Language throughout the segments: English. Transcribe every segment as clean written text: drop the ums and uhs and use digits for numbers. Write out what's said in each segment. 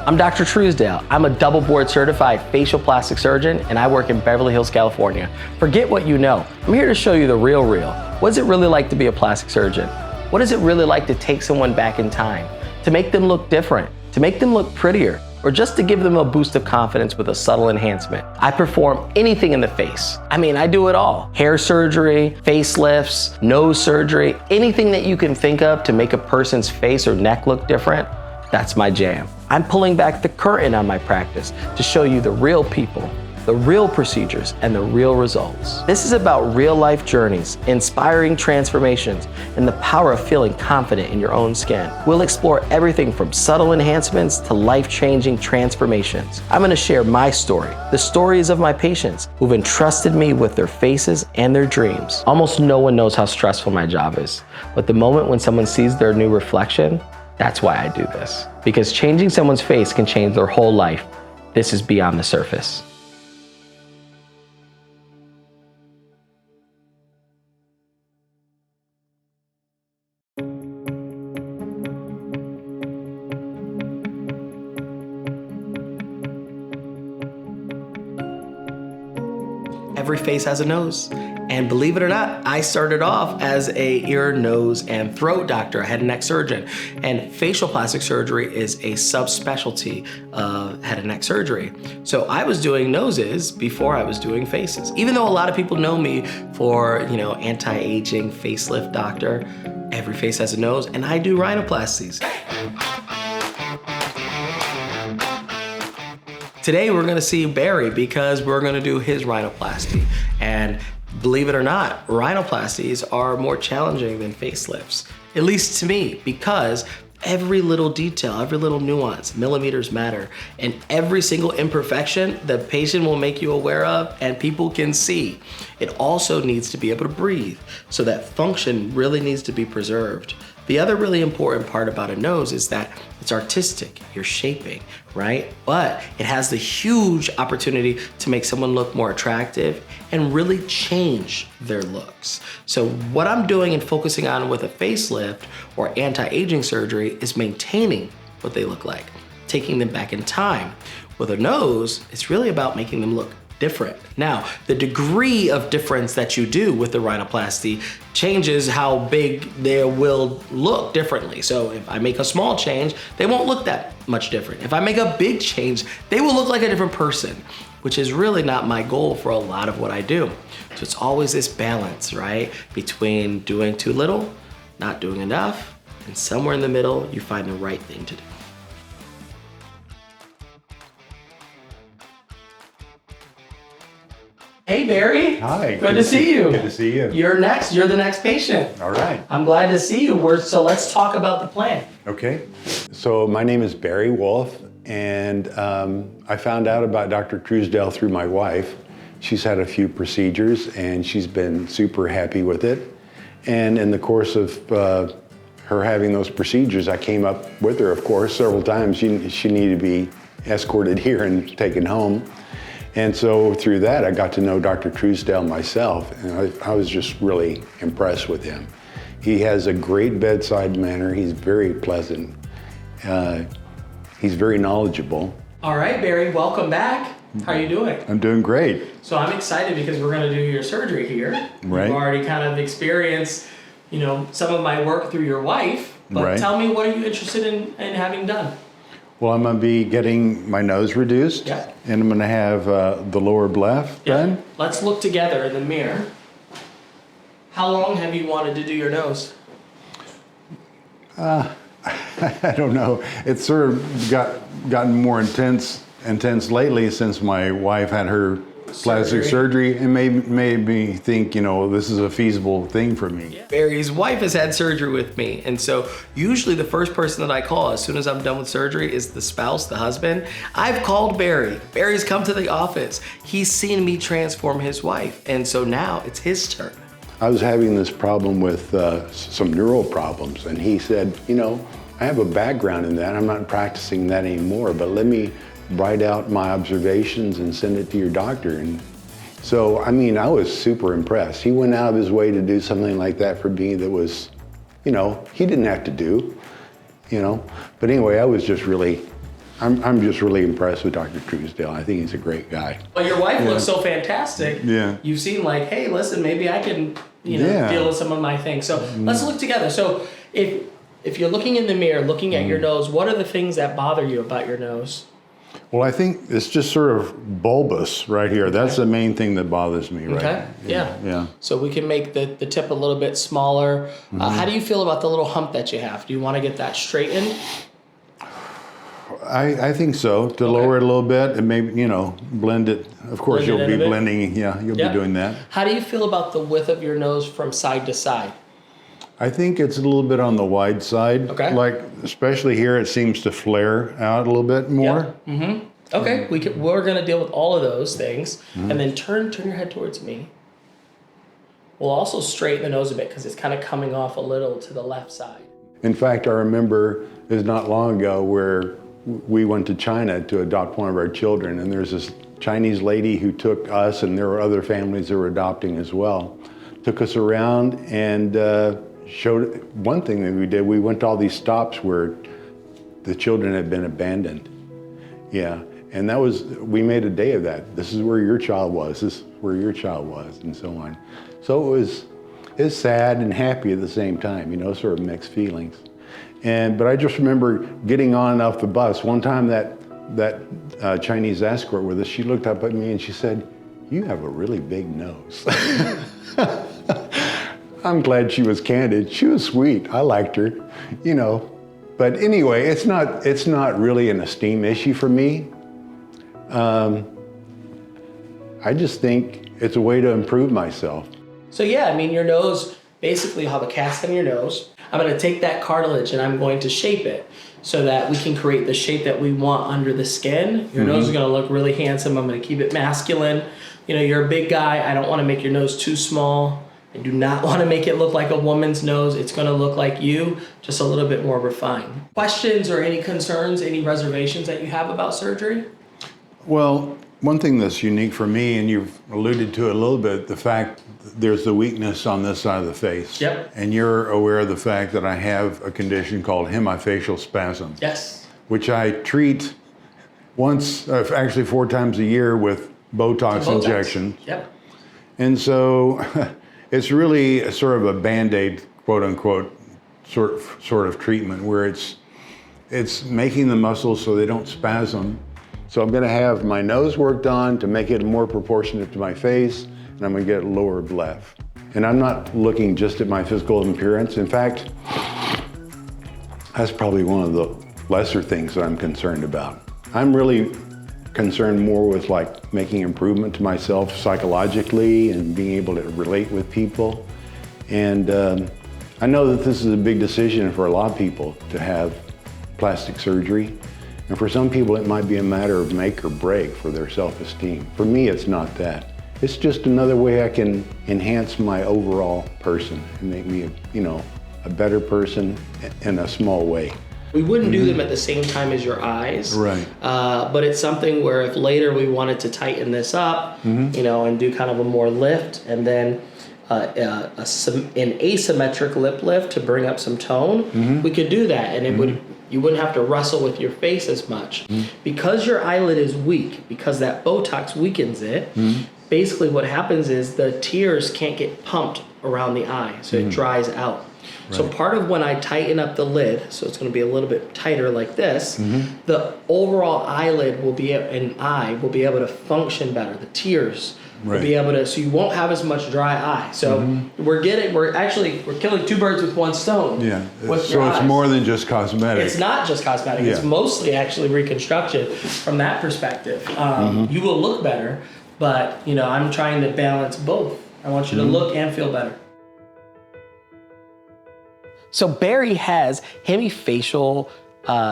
I'm Dr. Truesdale. I'm a double board certified facial plastic surgeon and I work in Beverly Hills, California. Forget what you know. I'm here to show you the real. What does it really like to be a plastic surgeon? What is it really like to take someone back in time? To make them look different, to make them look prettier, or just to give them a boost of confidence with a subtle enhancement. I perform anything in the face. I mean, I do it all. Hair surgery, facelifts, nose surgery, anything that you can think of to make a person's face or neck look different, that's my jam. I'm pulling back the curtain on my practice to show you the real people, the real procedures, and the real results. This is about real life journeys, inspiring transformations, and the power of feeling confident in your own skin. We'll explore everything from subtle enhancements to life-changing transformations. I'm gonna share my story, the stories of my patients who've entrusted me with their faces and their dreams. Almost no one knows how stressful my job is, but the moment when someone sees their new reflection, that's why I do this. Because changing someone's face can change their whole life. This is beyond the surface. Every face has a nose. And believe it or not, I started off as a ear, nose, and throat doctor, a head and neck surgeon. And facial plastic surgery is a subspecialty of head and neck surgery. So I was doing noses before I was doing faces. Even though a lot of people know me for, anti-aging facelift doctor, every face has a nose, and I do rhinoplasties. Today we're gonna see Barry because we're gonna do his rhinoplasty. And believe it or not, rhinoplasties are more challenging than facelifts, at least to me, because every little detail, every little nuance, millimeters matter, and every single imperfection the patient will make you aware of and people can see. It also needs to be able to breathe, so that function really needs to be preserved. The other really important part about a nose is that it's artistic, you're shaping, right? But it has the huge opportunity to make someone look more attractive and really change their looks. So what I'm doing and focusing on with a facelift or anti-aging surgery is maintaining what they look like, taking them back in time. With a nose, it's really about making them look different. Now, the degree of difference that you do with the rhinoplasty changes how big they will look differently. So if I make a small change, they won't look that much different. If I make a big change, they will look like a different person, which is really not my goal for a lot of what I do. So it's always this balance, right? Between doing too little, not doing enough, and somewhere in the middle, you find the right thing to do. Hey Barry. Hi. Good to see you. Good to see you. You're the next patient. All right. I'm glad to see you. So let's talk about the plan. Okay. So my name is Barry Wolf, and I found out about Dr. Truesdale through my wife. She's had a few procedures and she's been super happy with it. And in the course of her having those procedures, I came up with her, of course, several times. She needed to be escorted here and taken home. And so through that, I got to know Dr. Truesdale myself, and I was just really impressed with him. He has a great bedside manner. He's very pleasant. He's very knowledgeable. All right, Barry, welcome back. How are you doing? I'm doing great. So I'm excited because we're gonna do your surgery here. Right. You've already kind of experienced, some of my work through your wife, but Right. Tell me, what are you interested in having done? Well, I'm gonna be getting my nose reduced, Yeah. and I'm gonna have the lower bleph done. Let's look together in the mirror. How long have you wanted to do your nose? I don't know. It's sort of gotten more intense lately since my wife had her plastic surgery, and made me think, this is a feasible thing for me. Yeah. Barry's wife has had surgery with me, and so usually the first person that I call as soon as I'm done with surgery is the spouse, the husband. I've called Barry. Barry's come to the office. He's seen me transform his wife, and so now it's his turn. I was having this problem with some neural problems, and he said, I have a background in that. I'm not practicing that anymore, but let me write out my observations and send it to your doctor. And so, I was super impressed. He went out of his way to do something like that for me that was, he didn't have to do, But anyway, I was just really I'm just really impressed with Dr. Truesdale. I think he's a great guy. Well, your wife looks so fantastic. Yeah. You've seen like, hey, listen, maybe I can, deal with some of my things. So let's look together. So if you're looking in the mirror, looking at your nose, what are the things that bother you about your nose? Well, I think it's just sort of bulbous right here. That's the main thing that bothers me, right? Okay. Yeah. Yeah. So we can make the tip a little bit smaller. How do you feel about the little hump that you have? Do you want to get that straightened? I think so. To lower it a little bit and maybe, blend it. Of course, Blend it you'll in be a bit? blending. Yeah, you'll Yep. be doing that. How do you feel about the width of your nose from side to side? I think it's a little bit on the wide side. Okay. Like, especially here, it seems to flare out a little bit more. Okay, we're going to deal with all of those things. And then turn your head towards me. We'll also straighten the nose a bit because it's kind of coming off a little to the left side. In fact, I remember it was not long ago where we went to China to adopt one of our children, and there's this Chinese lady who took us, and there were other families that were adopting as well, took us around and showed one thing that we did. We went to all these stops where the children had been abandoned. Yeah, and we made a day of that. This is where your child was, this is where your child was, and so on. So it was sad and happy at the same time, sort of mixed feelings. But I just remember getting on and off the bus. One time that Chinese escort with us, she looked up at me and she said, "You have a really big nose." I'm glad she was candid. She was sweet. I liked her, But anyway, it's not really an esteem issue for me. I just think it's a way to improve myself. So yeah, your nose, basically you'll have a cast on your nose. I'm going to take that cartilage and I'm going to shape it so that we can create the shape that we want under the skin. Your nose is going to look really handsome. I'm going to keep it masculine. You're a big guy. I don't want to make your nose too small. I do not want to make it look like a woman's nose. It's going to look like you, just a little bit more refined. Questions or any concerns, any reservations that you have about surgery? Well, one thing that's unique for me, and you've alluded to it a little bit, the fact there's the weakness on this side of the face. Yep. And you're aware of the fact that I have a condition called hemifacial spasm. Yes. Which I treat actually 4 times a year with Botox injection. Yep. And so it's really sort of a Band-Aid, quote unquote, sort of treatment where it's making the muscles so they don't spasm. So I'm gonna have my nose worked on to make it more proportionate to my face, and I'm gonna get lower left. And I'm not looking just at my physical appearance. In fact, that's probably one of the lesser things that I'm concerned about. I'm really concerned more with making improvement to myself psychologically and being able to relate with people. And I know that this is a big decision for a lot of people to have plastic surgery. And for some people, it might be a matter of make or break for their self-esteem. For me, it's not that. It's just another way I can enhance my overall person and make me, a better person in a small way. We wouldn't do them at the same time as your eyes. Right. But it's something where if later we wanted to tighten this up, and do kind of a more lift, and then an asymmetric lip lift to bring up some tone, we could do that, and you wouldn't have to wrestle with your face as much. Because your eyelid is weak, because that Botox weakens it, basically what happens is the tears can't get pumped around the eye, so it dries out. Right. So part of when I tighten up the lid, so it's going to be a little bit tighter like this, the overall eyelid will be able to function better. The tears will be able to, so you won't have as much dry eye. So we're killing 2 birds with 1 stone. Yeah. With So it's eyes. more than just cosmetic. It's not just cosmetic. It's mostly actually reconstruction from that perspective. You will look better, but I'm trying to balance both. I want you to look and feel better. So Barry has hemifacial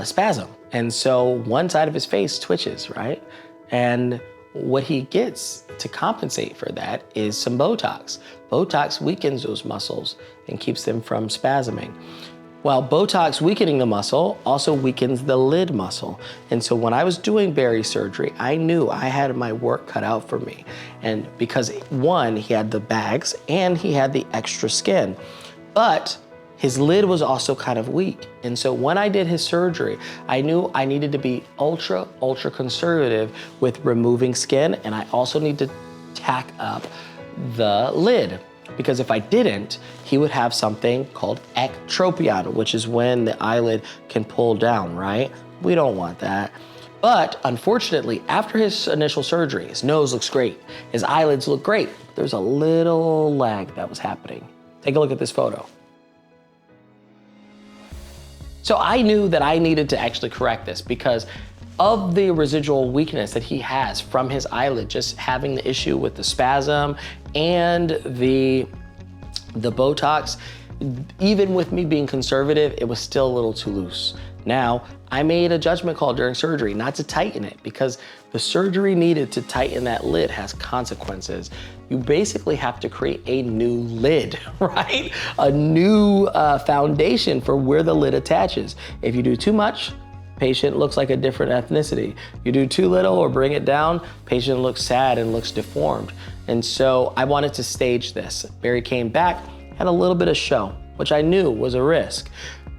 spasm. And so one side of his face twitches, right? And what he gets to compensate for that is some Botox. Botox weakens those muscles and keeps them from spasming. While Botox weakening the muscle also weakens the lid muscle. And so when I was doing Barry's surgery, I knew I had my work cut out for me. And because 1, he had the bags and he had the extra skin. But his lid was also kind of weak. And so when I did his surgery, I knew I needed to be ultra conservative with removing skin, and I also need to tack up the lid. Because if I didn't, he would have something called ectropion, which is when the eyelid can pull down, right? We don't want that. But unfortunately, after his initial surgery, his nose looks great, his eyelids look great. There's a little lag that was happening. Take a look at this photo. So I knew that I needed to actually correct this because of the residual weakness that he has from his eyelid, just having the issue with the spasm and the Botox. Even with me being conservative, it was still a little too loose. Now, I made a judgment call during surgery not to tighten it because the surgery needed to tighten that lid has consequences. You basically have to create a new lid, right? A new foundation for where the lid attaches. If you do too much, patient looks like a different ethnicity. You do too little or bring it down, patient looks sad and looks deformed. And so I wanted to stage this. Barry came back, had a little bit of show, which I knew was a risk.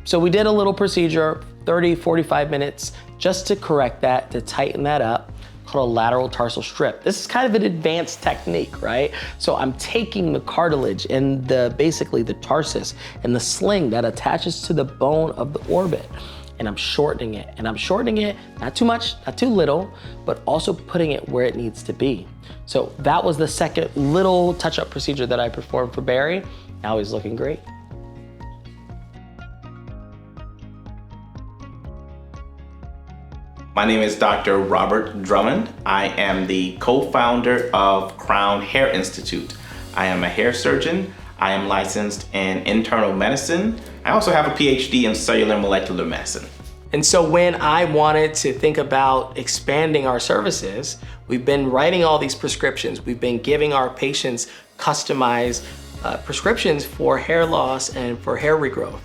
So we did a little procedure, 30, 45 minutes, just to correct that, to tighten that up, called a lateral tarsal strip. This is kind of an advanced technique, right? So I'm taking the cartilage and basically the tarsus and the sling that attaches to the bone of the orbit, and I'm shortening it. And I'm shortening it, not too much, not too little, but also putting it where it needs to be. So that was the second little touch-up procedure that I performed for Barry. Now he's looking great. My name is Dr. Robert Drummond. I am the co-founder of Crown Hair Institute. I am a hair surgeon. I am licensed in internal medicine. I also have a PhD in cellular molecular medicine. And so when I wanted to think about expanding our services, we've been writing all these prescriptions. We've been giving our patients customized prescriptions for hair loss and for hair regrowth.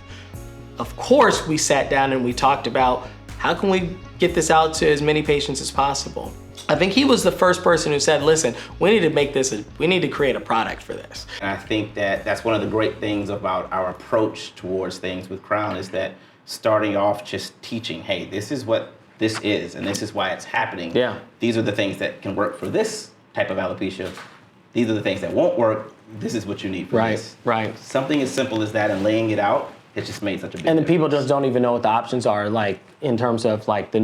Of course, we sat down and we talked about how can we get this out to as many patients as possible. I think he was the first person who said, listen, we need to make this, we need to create a product for this. And I think that that's one of the great things about our approach towards things with Crown is that starting off just teaching, hey, this is what this is and this is why it's happening. Yeah. These are the things that can work for this type of alopecia. These are the things that won't work. This is what you need for this. Right. Something as simple as that and laying it out, it just made such a big And then difference. people just don't even know what the options are, like in terms of like the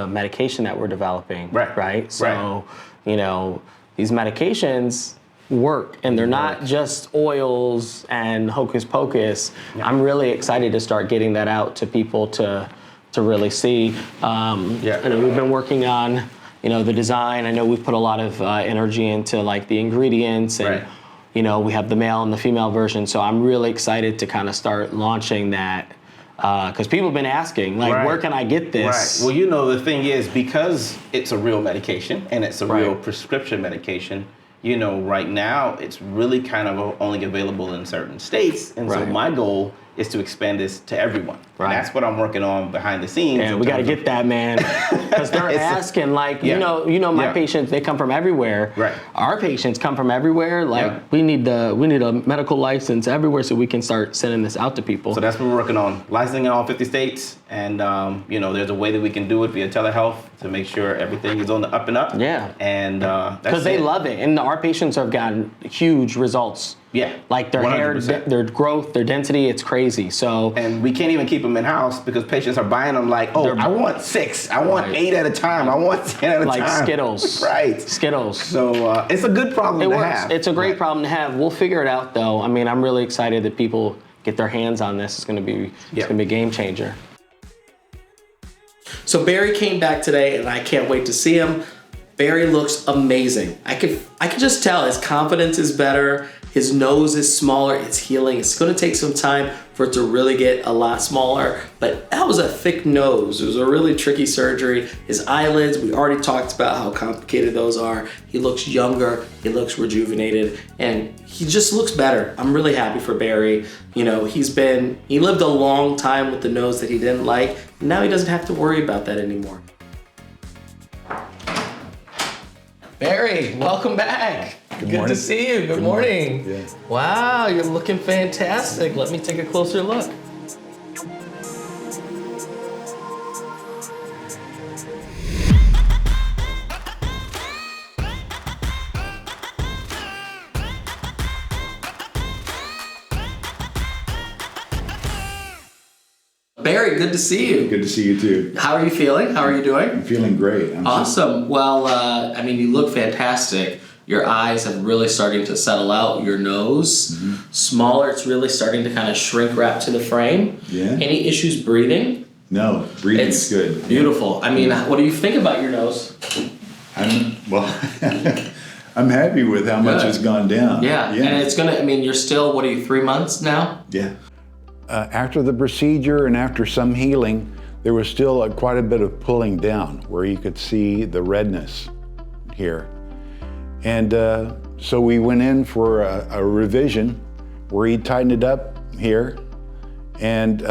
medication that we're developing. Right. So, you know, these medications work and they're not just oils and hocus pocus. Yeah. I'm really excited to start getting that out to people to really see. I know we've been working on, you know, the design. I know we've put a lot of energy into like the ingredients and you know, we have the male and the female version. So I'm really excited to kind of start launching that because people have been asking, like, where can I get this? Well, you know, the thing is, because it's a real medication and it's a real prescription medication, you know, right now it's really kind of only available in certain states. And so my goal is to expand this to everyone. And that's what I'm working on behind the scenes. Yeah, we got to get that, man. Because they're asking, like, you know, my patients, they come from everywhere. Our patients come from everywhere. Like, we need a medical license everywhere so we can start sending this out to people. So that's what we're working on, licensing in all 50 states. And, you know, there's a way that we can do it via telehealth to make sure everything is on the up and up. Yeah. And because they love it. And our patients have gotten huge results. Yeah. Like their 100%. Hair, their growth, their density, it's crazy. So. And we can't even keep them in-house because patients are buying them like, oh, I want 6. I want 8 at a time. I want 10 at a time. Like Skittles. Skittles. So it's a good problem to have. It's a great problem to have. We'll figure it out though. I mean, I'm really excited that people get their hands on this. It's gonna be a game changer. So Barry came back today and I can't wait to see him. Barry looks amazing. I could just tell his confidence is better. His nose is smaller, it's healing. It's gonna take some time for it to really get a lot smaller, but that was a thick nose. It was a really tricky surgery. His eyelids, we already talked about how complicated those are. He looks younger, he looks rejuvenated, and he just looks better. I'm really happy for Barry. You know, he lived a long time with the nose that he didn't like, and now he doesn't have to worry about that anymore. Barry, welcome back. Good to see you. Good morning. Yeah. Wow, you're looking fantastic. Let me take a closer look. Barry, good to see you. Good to see you too. How are you feeling? How are you doing? I'm feeling great. Awesome. Well, I mean, you look fantastic. Your eyes have really starting to settle out. Your nose, smaller. It's really starting to kind of shrink wrap to the frame. Yeah. Any issues breathing? No, breathing's It's good. beautiful. I mean, what do you think about your nose? I'm happy with how much has gone down. Yeah. And it's gonna. I mean, you're still. What are you? 3 months now? Yeah. After the procedure and after some healing, there was still quite a bit of pulling down where you could see the redness here. And so we went in for a revision where he tightened it up here and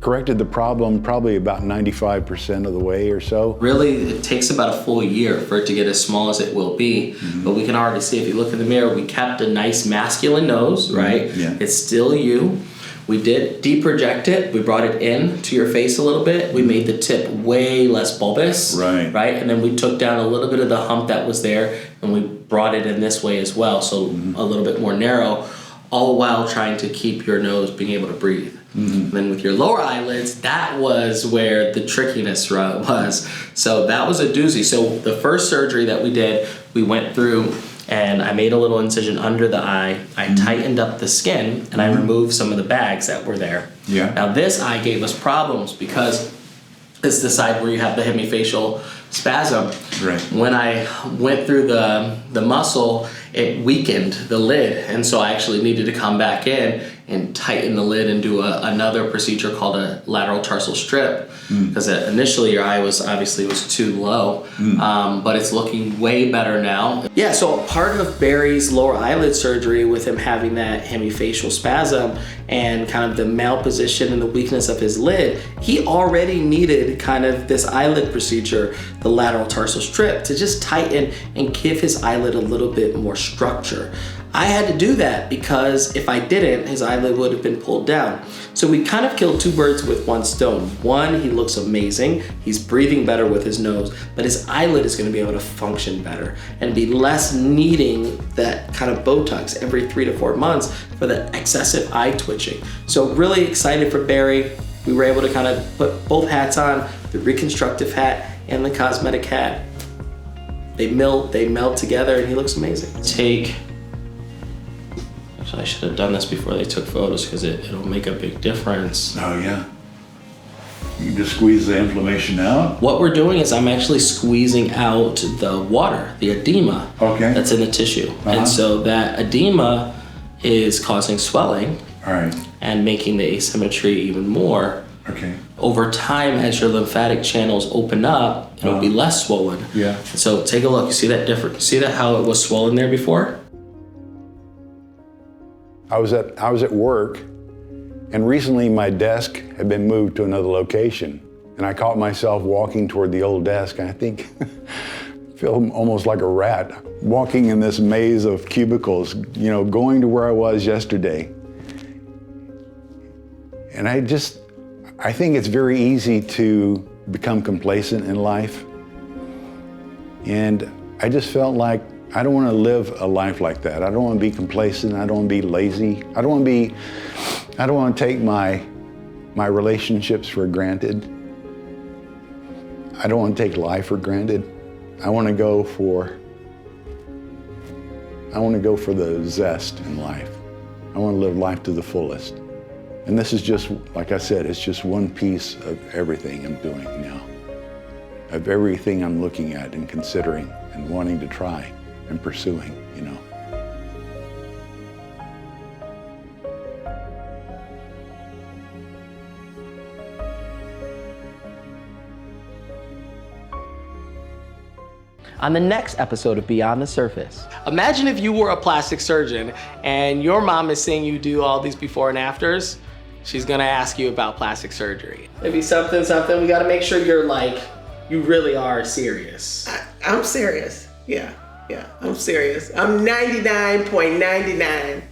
corrected the problem probably about 95% of the way or so. Really, it takes about a full year for it to get as small as it will be. But we can already see, if you look in the mirror, we kept a nice masculine nose, right? Yeah. It's still you. We did deproject it. We brought it in to your face a little bit. We made the tip way less bulbous. Right. And then we took down a little bit of the hump that was there and we brought it in this way as well. So a little bit more narrow, all while trying to keep your nose being able to breathe. And then with your lower eyelids, that was where the trickiness was. So that was a doozy. So the first surgery that we did, we went through and I made a little incision under the eye. I tightened up the skin and I removed some of the bags that were there. Yeah. Now this eye gave us problems because it's the side where you have the hemifacial spasm. Right. When I went through the muscle, it weakened the lid, and so I actually needed to come back in and tighten the lid and do another procedure called a lateral tarsal strip, because initially your eye was too low, but it's looking way better now. Yeah, so part of Barry's lower eyelid surgery, with him having that hemifacial spasm and kind of the malposition and the weakness of his lid, he already needed kind of this eyelid procedure, the lateral tarsal strip, to just tighten and give his eyelid a little bit more structure. I had to do that because if I didn't, his eyelid would have been pulled down. So we kind of killed two birds with one stone. One, he looks amazing. He's breathing better with his nose, but his eyelid is going to be able to function better and be less needing that kind of Botox every 3 to 4 months for the excessive eye twitching. So really excited for Barry. We were able to kind of put both hats on, the reconstructive hat and the cosmetic hat. They meld together and he looks amazing. Actually, I should have done this before they took photos because it'll make a big difference. Oh yeah. You can just squeeze the inflammation out? What we're doing is I'm actually squeezing out the water, the edema that's in the tissue. And so that edema is causing swelling and making the asymmetry even more. Okay. Over time, as your lymphatic channels open up, it'll be less swollen. Yeah. So take a look. You see that difference? See that how it was swollen there before? I was at work, and recently my desk had been moved to another location, and I caught myself walking toward the old desk, and I think feel almost like a rat walking in this maze of cubicles, going to where I was yesterday. And I think it's very easy to become complacent in life, and I just felt like I don't want to live a life like that. I don't want to be complacent. I don't want to be lazy. I don't want to take my relationships for granted. I don't want to take life for granted. I want to go for the zest in life. I want to live life to the fullest. And this is just, like I said, it's just one piece of everything I'm doing now, of everything I'm looking at and considering and wanting to try and pursuing, On the next episode of Beyond the Surface. Imagine if you were a plastic surgeon and your mom is seeing you do all these before and afters. She's gonna ask you about plastic surgery. Maybe something, we gotta make sure you really are serious. I'm serious, yeah. Yeah, I'm serious. I'm 99.99